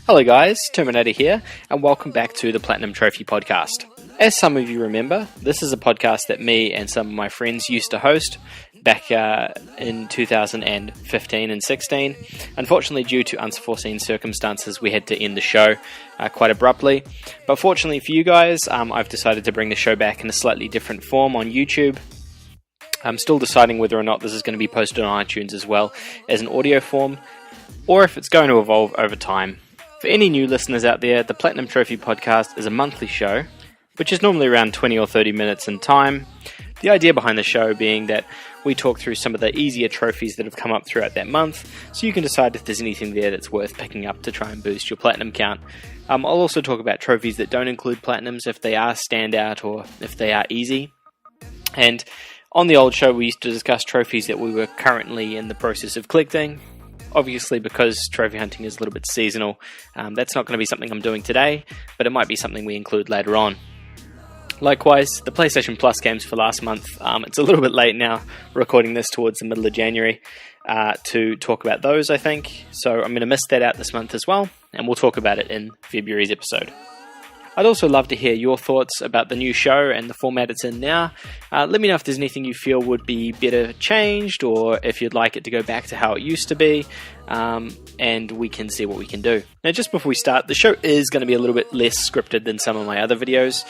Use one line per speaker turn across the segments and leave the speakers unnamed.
Hello guys, Terminator here, and welcome back to the Platinum Trophy Podcast. As some of you remember, this is a podcast that me and some of my friends used to host back in 2015 and 16. Unfortunately, due to unforeseen circumstances, we had to end the show quite abruptly. But fortunately for you guys, I've decided to bring the show back in a slightly different form on YouTube. I'm still deciding whether or not this is going to be posted on iTunes as well as an audio form, or if it's going to evolve over time. For any new listeners out there, the Platinum Trophy Podcast is a monthly show, which is normally around 20 or 30 minutes in time. The idea behind the show being that we talk through some of the easier trophies that have come up throughout that month, so you can decide if there's anything there that's worth picking up to try and boost your Platinum count. I'll also talk about trophies that don't include Platinums, if they are standout or if they are easy. And on the old show, we used to discuss trophies that we were currently in the process of collecting. Obviously, because trophy hunting is a little bit seasonal, that's not going to be something I'm doing today, but it might be something we include later on. Likewise, the PlayStation Plus games for last month, it's a little bit late now, recording this towards the middle of January, to talk about those, I think. So I'm going to miss that out this month as well, and we'll talk about it in February's episode. I'd also love to hear your thoughts about the new show and the format it's in now. Let me know if there's anything you feel would be better changed, or if you'd like it to go back to how it used to be, and we can see what we can do. Now, just before we start, the show is going to be a little bit less scripted than some of my other videos.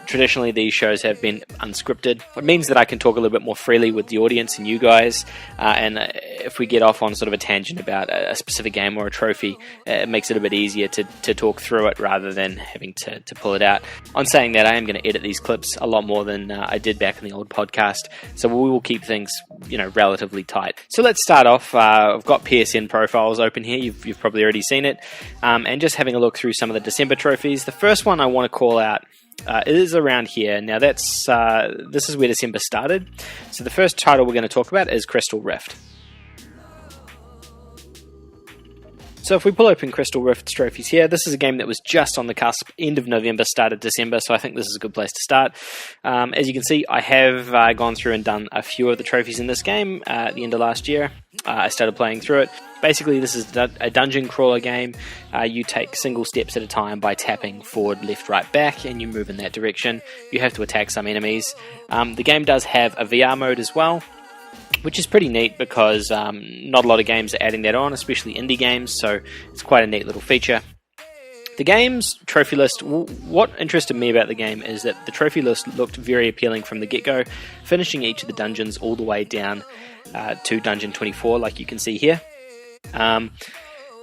Traditionally, these shows have been unscripted. It means that I can talk a little bit more freely with the audience and you guys, and if we get off on sort of a tangent about a specific game or a trophy, it makes it a bit easier to talk through it rather than having to pull it out. On saying that, I am going to edit these clips a lot more than I did back in the old podcast, so we will keep things, relatively tight. So let's start off. I've got PSN profiles open here. You've probably already seen it, and just having a look through some of the December trophies. The first one I want to call out is around here. Now this is where December started. So the first title we're going to talk about is Crystal Rift. So if we pull open Crystal Rift's trophies here, this is a game that was just on the cusp, end of November, start of December, so I think this is a good place to start. As you can see, I have gone through and done a few of the trophies in this game at the end of last year. I started playing through it. Basically, this is a dungeon crawler game. You take single steps at a time by tapping forward, left, right, back, and you move in that direction. You have to attack some enemies. The game does have a VR mode as well, which is pretty neat because not a lot of games are adding that on, especially indie games, so it's quite a neat little feature. The game's trophy list, what interested me about the game is that the trophy list looked very appealing from the get-go, finishing each of the dungeons all the way down to Dungeon 24, like you can see here.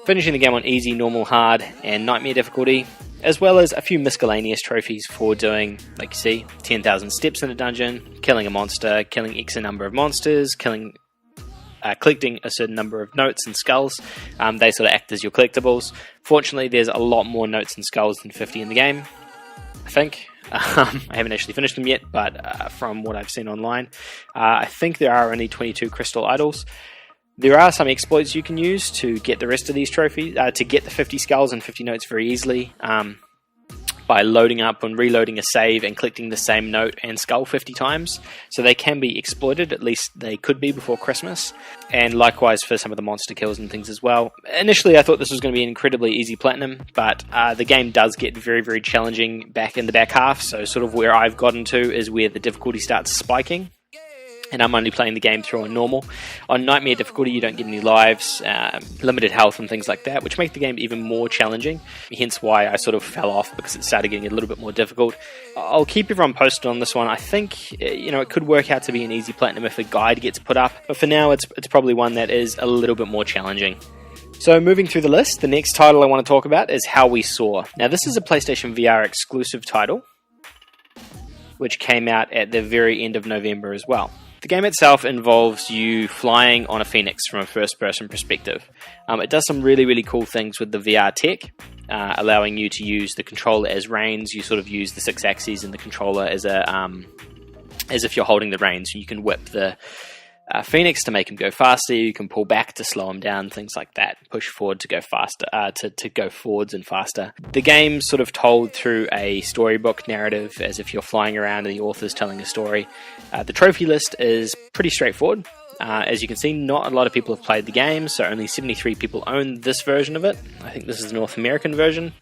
Finishing the game on easy, normal, hard, and nightmare difficulty, as well as a few miscellaneous trophies for doing, like you see, 10,000 steps in a dungeon, killing a monster, killing X number of monsters, collecting a certain number of notes and skulls. They sort of act as your collectibles. Fortunately, there's a lot more notes and skulls than 50 in the game, I think. I haven't actually finished them yet, but from what I've seen online, I think there are only 22 crystal idols. There are some exploits you can use to get the rest of these trophies, to get the 50 skulls and 50 notes very easily, by loading up and reloading a save and collecting the same note and skull 50 times. So they can be exploited, at least they could be before Christmas. And likewise for some of the monster kills and things as well. Initially I thought this was going to be an incredibly easy platinum, but the game does get very, very challenging back in the back half. So sort of where I've gotten to is where the difficulty starts spiking. And I'm only playing the game through on normal. On Nightmare difficulty, you don't get any lives, limited health and things like that, which make the game even more challenging. Hence why I sort of fell off, because it started getting a little bit more difficult. I'll keep everyone posted on this one. I think, it could work out to be an easy platinum if a guide gets put up. But for now, it's probably one that is a little bit more challenging. So moving through the list, the next title I want to talk about is How We Saw. Now this is a PlayStation VR exclusive title, which came out at the very end of November as well. The game itself involves you flying on a phoenix from a first-person perspective. It does some really, really cool things with the VR tech, allowing you to use the controller as reins. You sort of use the 6 axes and the controller as if you're holding the reins. You can whip the Phoenix to make him go faster. You can pull back to slow him down, things like that. Push forward to go faster, to go forwards and faster. The game's sort of told through a storybook narrative, as if you're flying around and the author's telling a story. The trophy list is pretty straightforward. As you can see, not a lot of people have played the game, so only 73 people own this version of it. I think this is the North American version,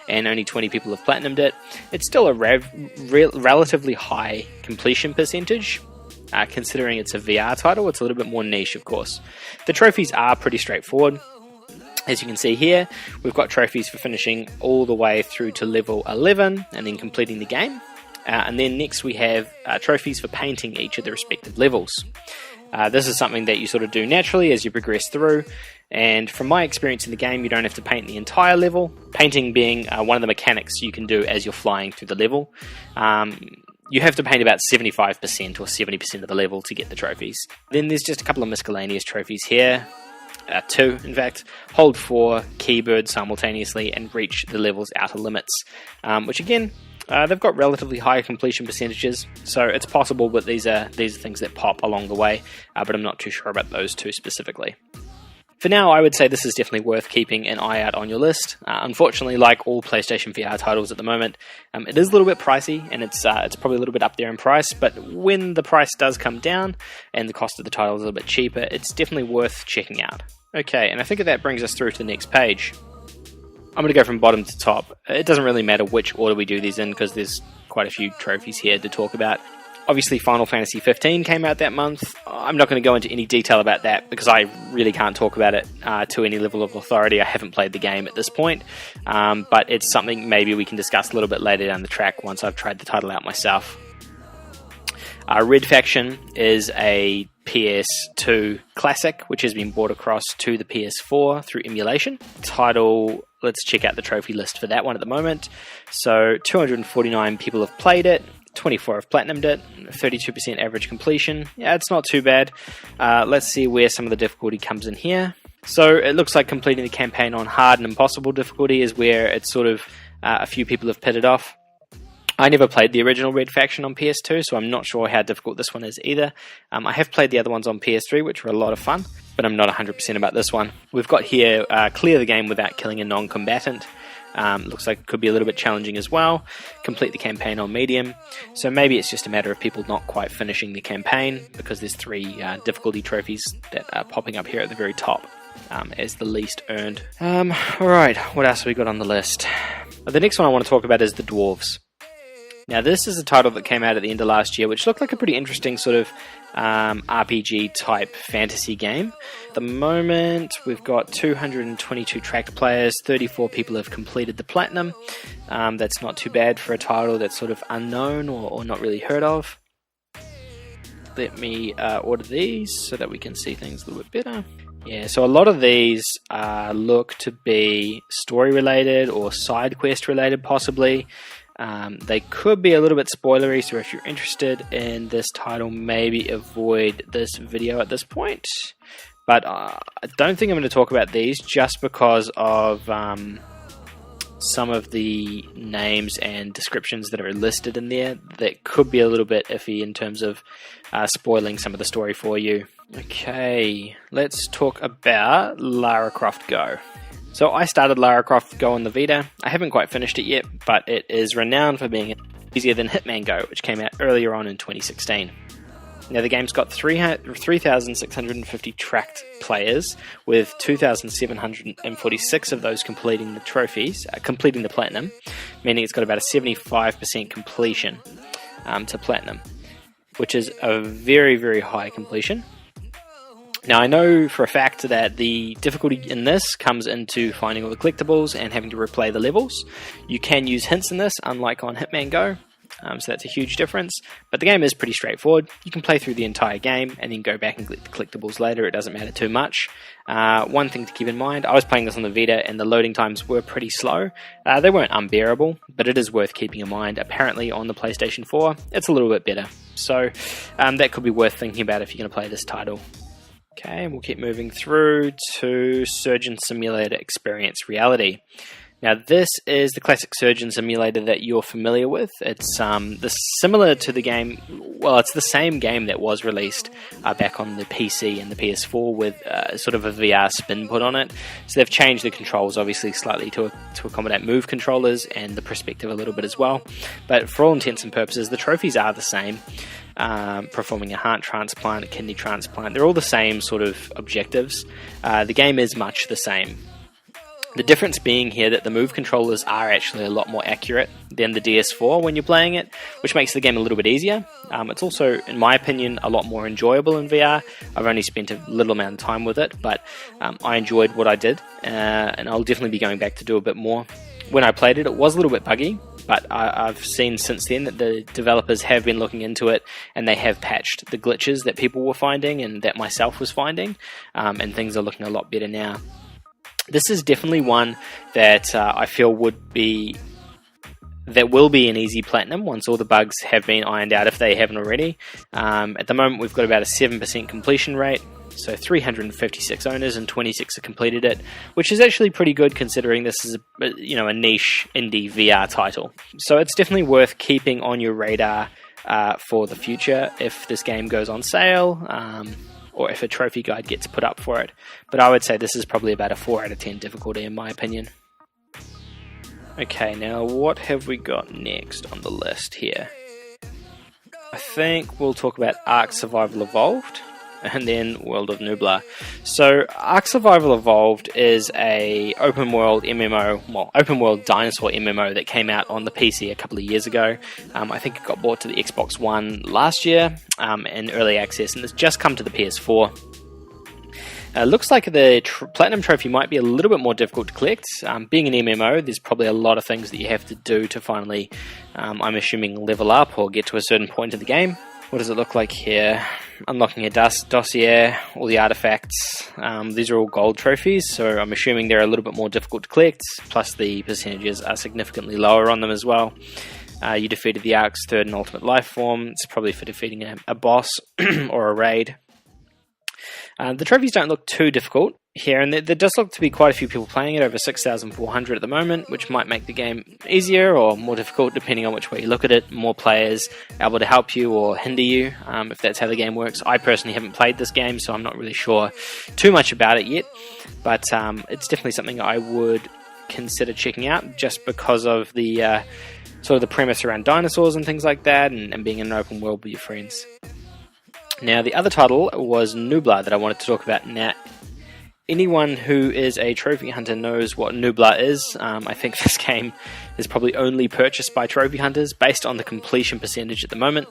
and only 20 people have platinumed it. It's still a relatively high completion percentage. Considering it's a VR title, it's a little bit more niche, of course. The trophies are pretty straightforward. As you can see here, we've got trophies for finishing all the way through to level 11 and then completing the game. And then next we have trophies for painting each of the respective levels. This is something that you sort of do naturally as you progress through. And from my experience in the game, you don't have to paint the entire level. Painting being one of the mechanics you can do as you're flying through the level. You have to paint about 75% or 70% of the level to get the trophies. Then there's just a couple of miscellaneous trophies here. 2, in fact. Hold 4 keybird simultaneously and reach the level's outer limits. Which again, they've got relatively high completion percentages, so it's possible that these are things that pop along the way, but I'm not too sure about those 2 specifically. For now, I would say this is definitely worth keeping an eye out on your list. Unfortunately, like all PlayStation VR titles at the moment, it is a little bit pricey, and it's probably a little bit up there in price, but when the price does come down and the cost of the title is a little bit cheaper, it's definitely worth checking out. Okay, and I think that brings us through to the next page. I'm going to go from bottom to top. It doesn't really matter which order we do these in, because there's quite a few trophies here to talk about. Obviously, Final Fantasy 15 came out that month. I'm not going to go into any detail about that because I really can't talk about it to any level of authority. I haven't played the game at this point, but it's something maybe we can discuss a little bit later down the track once I've tried the title out myself. Red Faction is a PS2 classic, which has been brought across to the PS4 through emulation. Title, let's check out the trophy list for that one at the moment. So 249 people have played it. 24 have platinumed it, 32% average completion. Yeah, it's not too bad. Let's see where some of the difficulty comes in here. So it looks like completing the campaign on hard and impossible difficulty is where it's sort of a few people have pitted off. I never played the original Red Faction on PS2, so I'm not sure how difficult this one is either. I have played the other ones on PS3, which were a lot of fun, but I'm not 100% about this one. We've got here clear the game without killing a non-combatant. Looks like it could be a little bit challenging as well. Complete the campaign on medium. So maybe it's just a matter of people not quite finishing the campaign, because there's 3 difficulty trophies that are popping up here at the very top as the least earned. Alright, what else have we got on the list? The next one I want to talk about is the Dwarves. Now this is a title that came out at the end of last year, which looked like a pretty interesting sort of RPG type fantasy game. At the moment we've got 222 tracked players, 34 people have completed the platinum. That's not too bad for a title that's sort of unknown or not really heard of. Let me order these so that we can see things a little bit better. Yeah, so a lot of these look to be story related or side quest related possibly. They could be a little bit spoilery, so if you're interested in this title, maybe avoid this video at this point. But I don't think I'm going to talk about these just because of some of the names and descriptions that are listed in there that could be a little bit iffy in terms of spoiling some of the story for you. Okay, let's talk about Lara Croft Go. So I started Lara Croft Go on the Vita. I haven't quite finished it yet, but it is renowned for being easier than Hitman Go, which came out earlier on in 2016. Now the game's got 3,650 tracked players, with 2,746 of those completing the trophies, completing the platinum, meaning it's got about a 75% completion to platinum, which is a very, very high completion. Now I know for a fact that the difficulty in this comes into finding all the collectibles and having to replay the levels. You can use hints in this, unlike on Hitman Go, so that's a huge difference. But the game is pretty straightforward. You can play through the entire game and then go back and collect the collectibles later. It doesn't matter too much. One thing to keep in mind, I was playing this on the Vita and the loading times were pretty slow. They weren't unbearable, but it is worth keeping in mind. Apparently on the PlayStation 4, it's a little bit better. So that could be worth thinking about if you're going to play this title. Okay, we'll keep moving through to Surgeon Simulator Experience Reality. Now, this is the classic surgeon simulator that you're familiar with. It's similar to the game. Well, it's the same game that was released back on the PC and the PS4 with sort of a VR spin put on it. So they've changed the controls, obviously, slightly to accommodate move controllers and the perspective a little bit as well. But for all intents and purposes, the trophies are the same. Performing a heart transplant, a kidney transplant, they're all the same sort of objectives. The game is much the same. The difference being here that the move controllers are actually a lot more accurate than the DS4 when you're playing it, which makes the game a little bit easier. It's also, in my opinion, a lot more enjoyable in VR. I've only spent a little amount of time with it, but I enjoyed what I did, and I'll definitely be going back to do a bit more. When I played it, it was a little bit buggy, but I've seen since then that the developers have been looking into it, and they have patched the glitches that people were finding and that myself was finding, and things are looking a lot better now. This is definitely one that I feel will be an easy platinum once all the bugs have been ironed out if they haven't already. At the moment we've got about a 7% completion rate, so 356 owners and 26 have completed it, which is actually pretty good considering this is a niche indie VR title. So it's definitely worth keeping on your radar for the future if this game goes on sale. Or if a trophy guide gets put up for it. But I would say this is probably about a 4 out of 10 difficulty in my opinion. Okay, now what have we got next on the list here? I think we'll talk about Ark Survival Evolved, and then World of Nublar. So Ark Survival Evolved is a open world dinosaur MMO that came out on the PC a couple of years ago. I think it got brought to the Xbox One last year in early access, and it's just come to the PS4. Looks like the Platinum Trophy might be a little bit more difficult to collect. Being an MMO, there's probably a lot of things that you have to do to finally, I'm assuming, level up or get to a certain point in the game. What does it look like here? Unlocking a dossier, all the artifacts. These are all gold trophies, so I'm assuming they're a little bit more difficult to collect, plus the percentages are significantly lower on them as well. You defeated the Ark's third and ultimate life form. It's probably for defeating a boss or a raid. The trophies don't look too difficult here, and there does look to be quite a few people playing it, over 6,400 at the moment, which might make the game easier or more difficult depending on which way you look at it. More players able to help you or hinder you, if that's how the game works. I personally haven't played this game, so I'm not really sure too much about it yet, but it's definitely something I would consider checking out just because of the sort of the premise around dinosaurs and things like that, and being in an open world with your friends. Now, the other title was Nublar that I wanted to talk about. Now, anyone who is a trophy hunter knows what Nublar is. I think this game is probably only purchased by trophy hunters based on the completion percentage at the moment.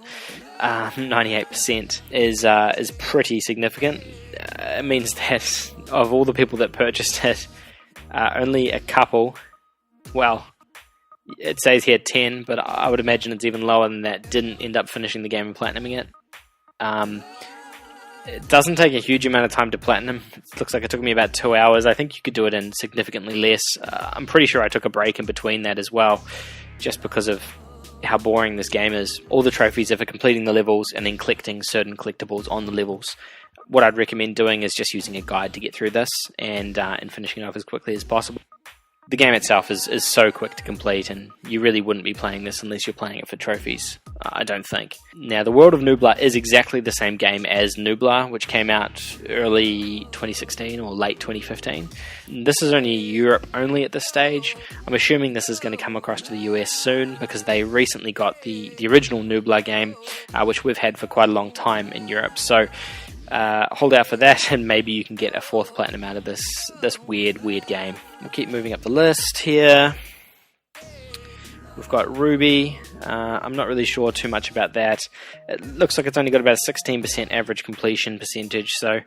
98% is pretty significant. It means that of all the people that purchased it, only a couple, well, it says here 10, but I would imagine it's even lower than that, didn't end up finishing the game and platinuming it. It doesn't take a huge amount of time to platinum. It looks like it took me about 2 hours. I think you could do it in significantly less. I'm pretty sure I took a break in between that as well, just because of how boring this game is. All the trophies are for completing the levels and then collecting certain collectibles on the levels. What I'd recommend doing is just using a guide to get through this and finishing it off as quickly as possible. The game itself is so quick to complete, and you really wouldn't be playing this unless you're playing it for trophies, I don't think. Now, the World of Nublar is exactly the same game as Nublar, which came out early 2016 or late 2015. This is only Europe only at this stage. I'm assuming this is going to come across to the US soon, because they recently got the original Nublar game, which we've had for quite a long time in Europe. So hold out for that, and maybe you can get a 4th platinum out of this weird game. We'll keep moving up the list here. We've got Ruby. I'm not really sure too much about that. It looks like it's only got about a 16% average completion percentage, so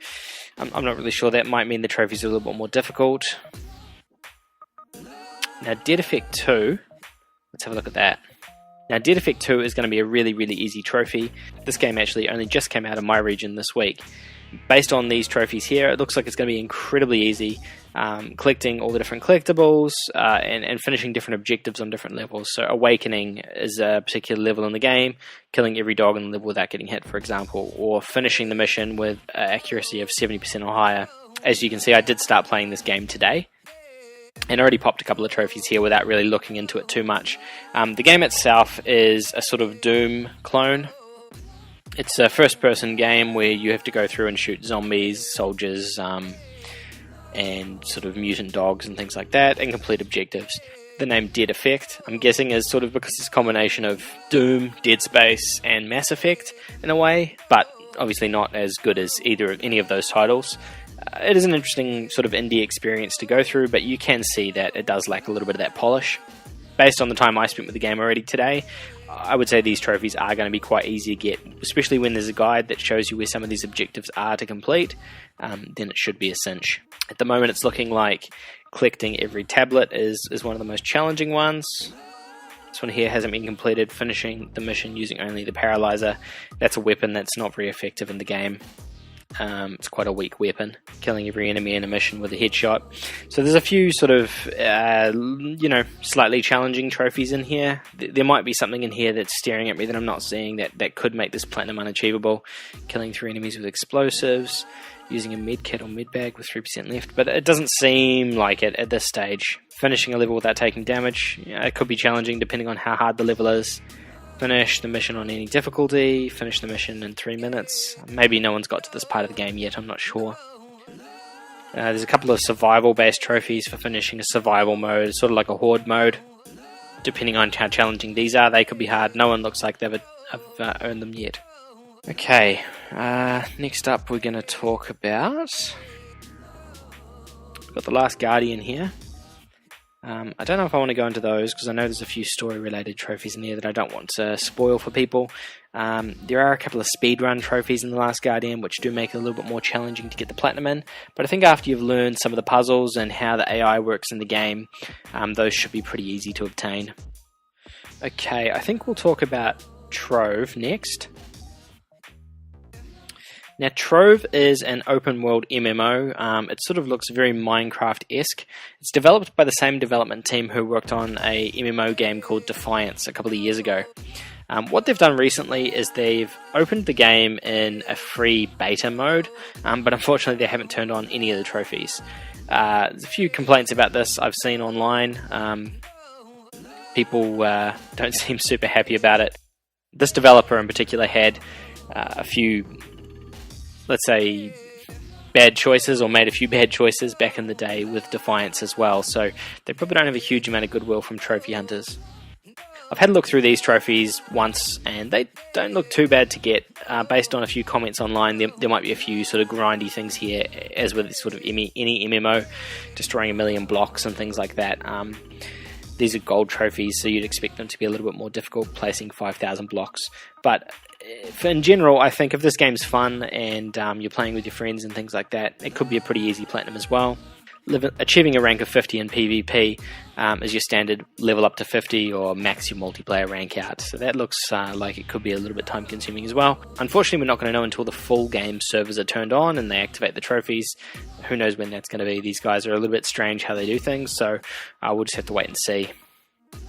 I'm not really sure. That might mean the trophies are a little bit more difficult. Now, Dead Effect 2, let's have a look at that. Now, Dead Effect 2 is going to be a really, really easy trophy. This game actually only just came out in my region this week. Based on these trophies here, it looks like it's going to be incredibly easy, collecting all the different collectibles and finishing different objectives on different levels. So Awakening is a particular level in the game, killing every dog in the level without getting hit, for example, or finishing the mission with accuracy of 70% or higher. As you can see, I did start playing this game today. and I already popped a couple of trophies here without really looking into it too much. The game itself is a sort of Doom clone. It's a first-person game where you have to go through and shoot zombies, soldiers, and sort of mutant dogs and things like that, and complete objectives. The name Dead Effect, I'm guessing, is sort of because it's a combination of Doom, Dead Space, and Mass Effect in a way, but obviously not as good as any of those titles. It is an interesting sort of indie experience to go through, but you can see that it does lack a little bit of that polish. Based on the time I spent with the game already today, I would say these trophies are going to be quite easy to get, especially when there's a guide that shows you where some of these objectives are to complete. Then it should be a cinch. At the moment it's looking like collecting every tablet is one of the most challenging ones. This one here hasn't been completed, finishing the mission using only the paralyzer. That's a weapon that's not very effective in the game. It's quite a weak weapon, killing every enemy in a mission with a headshot. So there's a few sort of, slightly challenging trophies in here. There might be something in here that's staring at me that I'm not seeing that could make this platinum unachievable. Killing 3 enemies with explosives, using a medkit or medbag with 3% left, but it doesn't seem like it at this stage. Finishing a level without taking damage, it could be challenging depending on how hard the level is. Finish the mission on any difficulty, finish the mission in 3 minutes. Maybe no one's got to this part of the game yet, I'm not sure. There's a couple of survival based trophies for finishing a survival mode, sort of like a horde mode. Depending on how challenging these are, they could be hard. No one looks like they've earned them yet. Okay, next up we're going to talk about... We've got the Last Guardian here. I don't know if I want to go into those because I know there's a few story related trophies in there that I don't want to spoil for people. There are a couple of speedrun trophies in The Last Guardian which do make it a little bit more challenging to get the platinum in, but I think after you've learned some of the puzzles and how the AI works in the game, those should be pretty easy to obtain. Okay, I think we'll talk about Trove next. Now, Trove is an open-world MMO. It sort of looks very Minecraft-esque. It's developed by the same development team who worked on a MMO game called Defiance a couple of years ago. What they've done recently is they've opened the game in a free beta mode, but unfortunately they haven't turned on any of the trophies. There's a few complaints about this I've seen online. People don't seem super happy about it. This developer in particular had a few, let's say, bad choices, or made a few bad choices back in the day with Defiance as well, so they probably don't have a huge amount of goodwill from trophy hunters. I've had a look through these trophies once and they don't look too bad to get. Based on a few comments online, there might be a few sort of grindy things here, as with sort of any MMO, destroying 1 million blocks and things like that. These are gold trophies, so you'd expect them to be a little bit more difficult, placing 5,000 blocks. But in general, I think if this game's fun and you're playing with your friends and things like that, it could be a pretty easy platinum as well. Achieving a rank of 50 in PvP is your standard level up to 50 or max your multiplayer rank out. So that looks like it could be a little bit time consuming as well. Unfortunately, we're not going to know until the full game servers are turned on and they activate the trophies. Who knows when that's going to be. These guys are a little bit strange how they do things, so we'll just have to wait and see.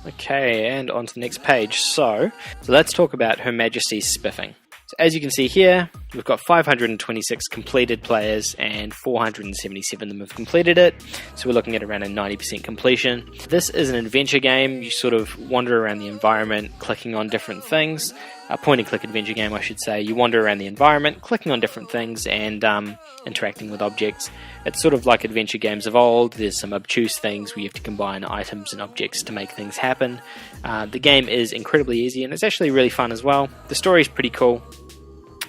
Okay, and on to the next page. So let's talk about Her Majesty's Spiffing. So as you can see here, we've got 526 completed players and 477 of them have completed it. So we're looking at around a 90% completion. This is an adventure game. You sort of wander around the environment, clicking on different things. A point-and-click adventure game, I should say. You wander around the environment, clicking on different things and interacting with objects. It's sort of like adventure games of old. There's some obtuse things where you have to combine items and objects to make things happen. The game is incredibly easy and it's actually really fun as well. The story's pretty cool.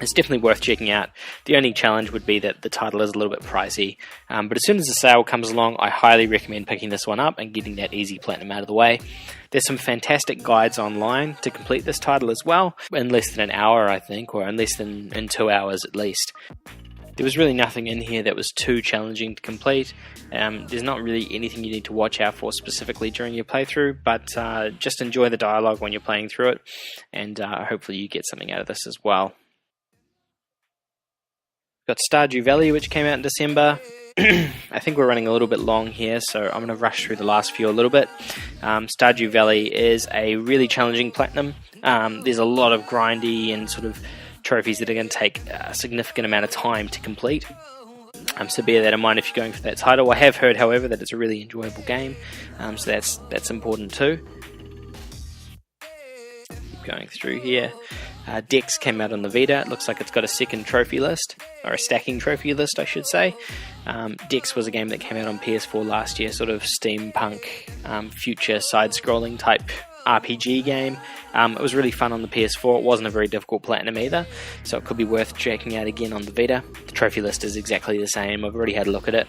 It's definitely worth checking out. The only challenge would be that the title is a little bit pricey, but as soon as the sale comes along, I highly recommend picking this one up and getting that easy platinum out of the way. There's some fantastic guides online to complete this title as well, in less than an hour I think, or in less than 2 hours at least. There was really nothing in here that was too challenging to complete. There's not really anything you need to watch out for specifically during your playthrough, but just enjoy the dialogue when you're playing through it, and hopefully you get something out of this as well. Got Stardew Valley, which came out in December. I think we're running a little bit long here, so I'm going to rush through the last few a little bit. Stardew Valley is a really challenging platinum. There's a lot of grindy and sort of trophies that are going to take a significant amount of time to complete. So bear that in mind if you're going for that title. I have heard, however, that it's a really enjoyable game, so that's important too. Keep going through here. Dex came out on the Vita. It looks like it's got a second trophy list, or a stacking trophy list, I should say. Dex was a game that came out on PS4 last year, sort of steampunk, future side-scrolling type RPG game. It was really fun on the PS4. It wasn't a very difficult platinum either, so it could be worth checking out again on the Vita. The trophy list is exactly the same. I've already had a look at it.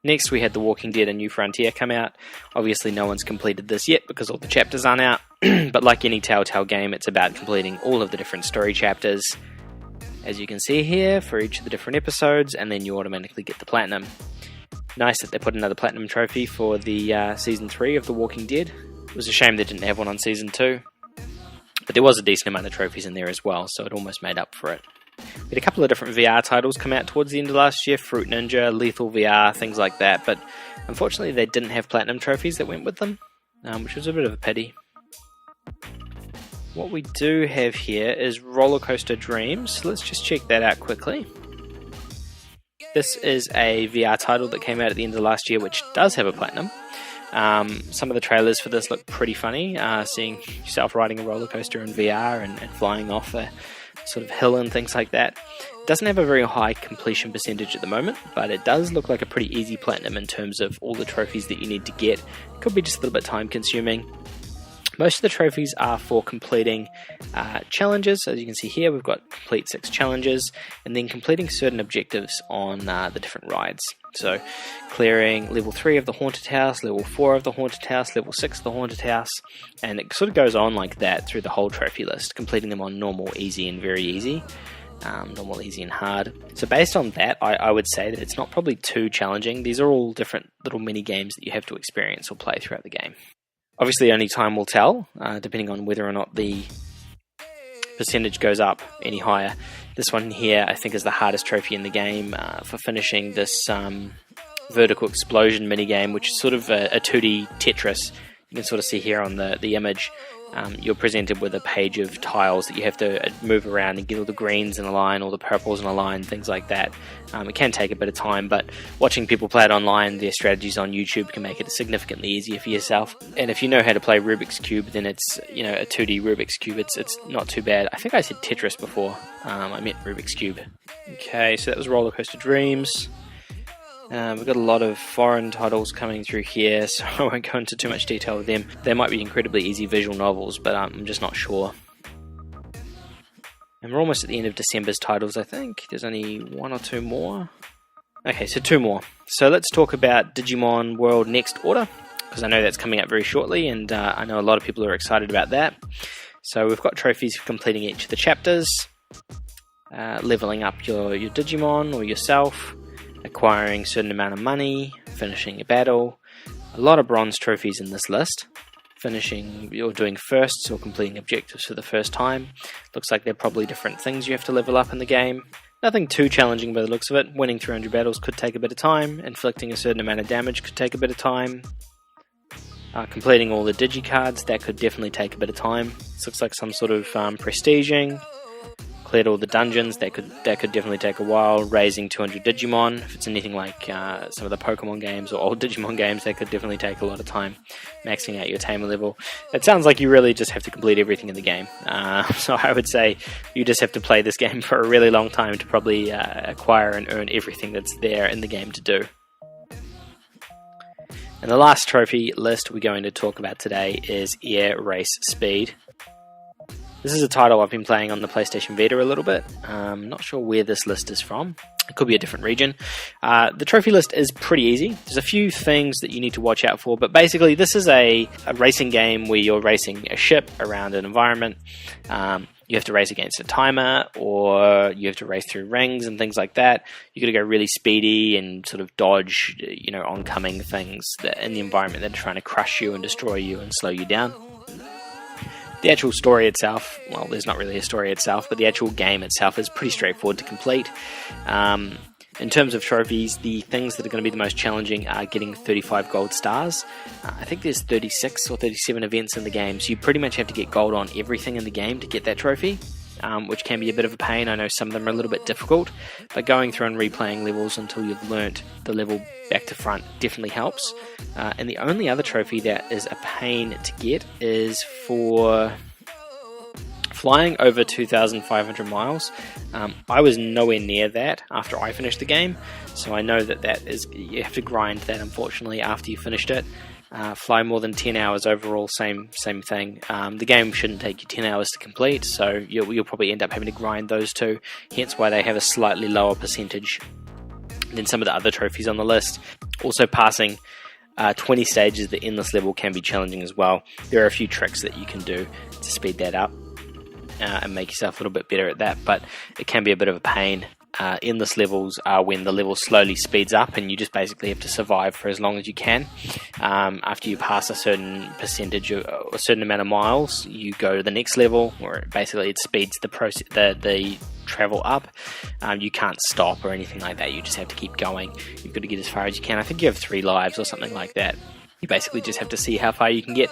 Next, we had The Walking Dead: A New Frontier come out. Obviously, no one's completed this yet because all the chapters aren't out, but like any Telltale game, it's about completing all of the different story chapters, as you can see here, for each of the different episodes, and then you automatically get the platinum. Nice that they put another platinum trophy for the Season 3 of The Walking Dead. It was a shame they didn't have one on Season 2, but there was a decent amount of trophies in there as well, so it almost made up for it. We had a couple of different VR titles come out towards the end of last year, Fruit Ninja, Lethal VR, things like that, but unfortunately they didn't have platinum trophies that went with them, which was a bit of a pity. What we do have here is Roller Coaster Dreams. Let's just check that out quickly. This is a VR title that came out at the end of last year, which does have a platinum. Some of the trailers for this look pretty funny, seeing yourself riding a roller coaster in VR and flying off a sort of hill and things like that. It doesn't have a very high completion percentage at the moment, but it does look like a pretty easy platinum in terms of all the trophies that you need to get. It could be just a little bit time consuming. Most of the trophies are for completing challenges. As you can see here, we've got complete 6 challenges, and then completing certain objectives on the different rides. So clearing level 3 of the Haunted House, level 4 of the Haunted House, level 6 of the Haunted House, and it sort of goes on like that through the whole trophy list, completing them on normal, easy, and very easy. Normal, easy, and hard. So based on that, I would say that it's not probably too challenging. These are all different little mini games that you have to experience or play throughout the game. Obviously, only time will tell, depending on whether or not the percentage goes up any higher. This one here, I think, is the hardest trophy in the game for finishing this vertical explosion minigame, which is sort of a 2D Tetris. You can sort of see here on the image. You're presented with a page of tiles that you have to move around and get all the greens in a line, all the purples in a line, things like that. It can take a bit of time, but watching people play it online, their strategies on YouTube can make it significantly easier for yourself. And if you know how to play Rubik's Cube, then it's, you know, a 2D Rubik's Cube. It's not too bad. I think I said Tetris before. I meant Rubik's Cube. Okay, so that was Roller Coaster Dreams. We've got a lot of foreign titles coming through here, so I won't go into too much detail with them. They might be incredibly easy visual novels, but I'm just not sure. And we're almost at the end of December's titles, I think. There's only 1 or 2 more. Okay, so 2 more. So let's talk about Digimon World Next Order, because I know that's coming up very shortly, and I know a lot of people are excited about that. So we've got trophies for completing each of the chapters, leveling up your Digimon or yourself, acquiring a certain amount of money, finishing a battle. A lot of bronze trophies in this list. Finishing or doing firsts or completing objectives for the first time. Looks like they're probably different things you have to level up in the game. Nothing too challenging by the looks of it. Winning 300 battles could take a bit of time. Inflicting a certain amount of damage could take a bit of time. Completing all the digicards, that could definitely take a bit of time. This looks like some sort of prestiging. Cleared all the dungeons, that could definitely take a while. Raising 200 Digimon, if it's anything like some of the Pokemon games or old Digimon games, that could definitely take a lot of time. Maxing out your tamer level. It sounds like you really just have to complete everything in the game. So I would say you just have to play this game for a really long time to probably acquire and earn everything that's there in the game to do. And the last trophy list we're going to talk about today is Air Race Speed. This is a title I've been playing on the PlayStation Vita a little bit. Not sure where this list is from. It could be a different region. The trophy list is pretty easy. There's a few things that you need to watch out for, but basically this is a racing game where you're racing a ship around an environment. You have to race against a timer, or you have to race through rings and things like that. You got to go really speedy and sort of dodge, oncoming things that in the environment that are trying to crush you and destroy you and slow you down. The actual story itself, well, there's not really a story itself, but the actual game itself is pretty straightforward to complete. In terms of trophies, the things that are going to be the most challenging are getting 35 gold stars. I think there's 36 or 37 events in the game, so you pretty much have to get gold on everything in the game to get that trophy. which can be a bit of a pain. I know some of them are a little bit difficult, but going through and replaying levels until you've learnt the level back to front definitely helps. And the only other trophy that is a pain to get is for flying over 2,500 miles. I was nowhere near that after I finished the game, so I know that is, you have to grind that unfortunately after you finished it. Fly more than 10 hours overall, same thing. The game shouldn't take you 10 hours to complete, so you'll probably end up having to grind those two, hence why they have a slightly lower percentage than some of the other trophies on the list. Also, passing 20 stages of the endless level can be challenging as well. There are a few tricks that you can do to speed that up and make yourself a little bit better at that, but it can be a bit of a pain. Endless levels are when the level slowly speeds up and you just basically have to survive for as long as you can. After you pass a certain percentage or a certain amount of miles, you go to the next level where basically it speeds the travel up. You can't stop or anything like that, you just have to keep going. You've got to get as far as you can. I think you have 3 lives or something like that. You basically just have to see how far you can get.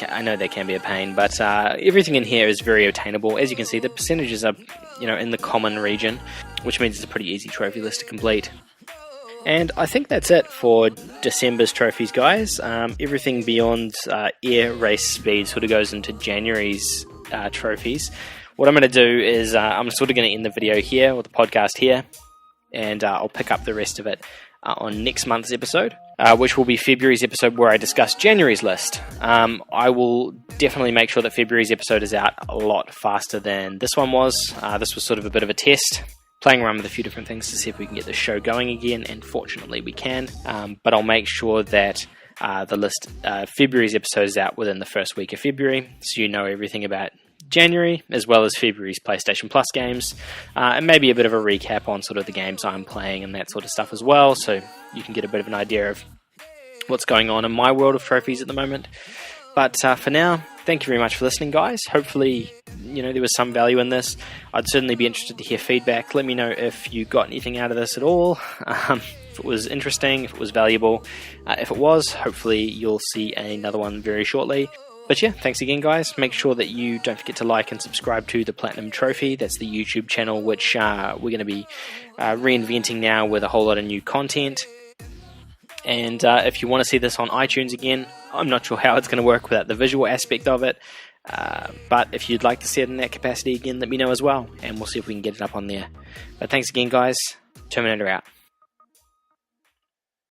I know that can be a pain, but everything in here is very attainable. As you can see, the percentages are, in the common region, which means it's a pretty easy trophy list to complete. And I think that's it for December's trophies, guys. Everything beyond air race speed sort of goes into January's trophies. What I'm going to do is I'm sort of going to end the video here, or the podcast here, and I'll pick up the rest of it on next month's episode, which will be February's episode where I discuss January's list. I will definitely make sure that February's episode is out a lot faster than this one was. This was sort of a bit of a test, playing around with a few different things to see if we can get the show going again, and fortunately we can. But I'll make sure that the list, February's episode is out within the first week of February, so you know everything about January, as well as February's PlayStation Plus games, and maybe a bit of a recap on sort of the games I'm playing and that sort of stuff as well, so you can get a bit of an idea of what's going on in my world of trophies at the moment. But for now, thank you very much for listening, guys. Hopefully, there was some value in this. I'd certainly be interested to hear feedback. Let me know if you got anything out of this at all, if it was interesting, if it was valuable. If it was, hopefully you'll see another one very shortly. But yeah, thanks again, guys. Make sure that you don't forget to like and subscribe to the Platinum Trophy. That's the YouTube channel, which we're going to be reinventing now with a whole lot of new content. And if you want to see this on iTunes again, I'm not sure how it's going to work without the visual aspect of it. But if you'd like to see it in that capacity again, let me know as well, and we'll see if we can get it up on there. But thanks again, guys. Terminator out.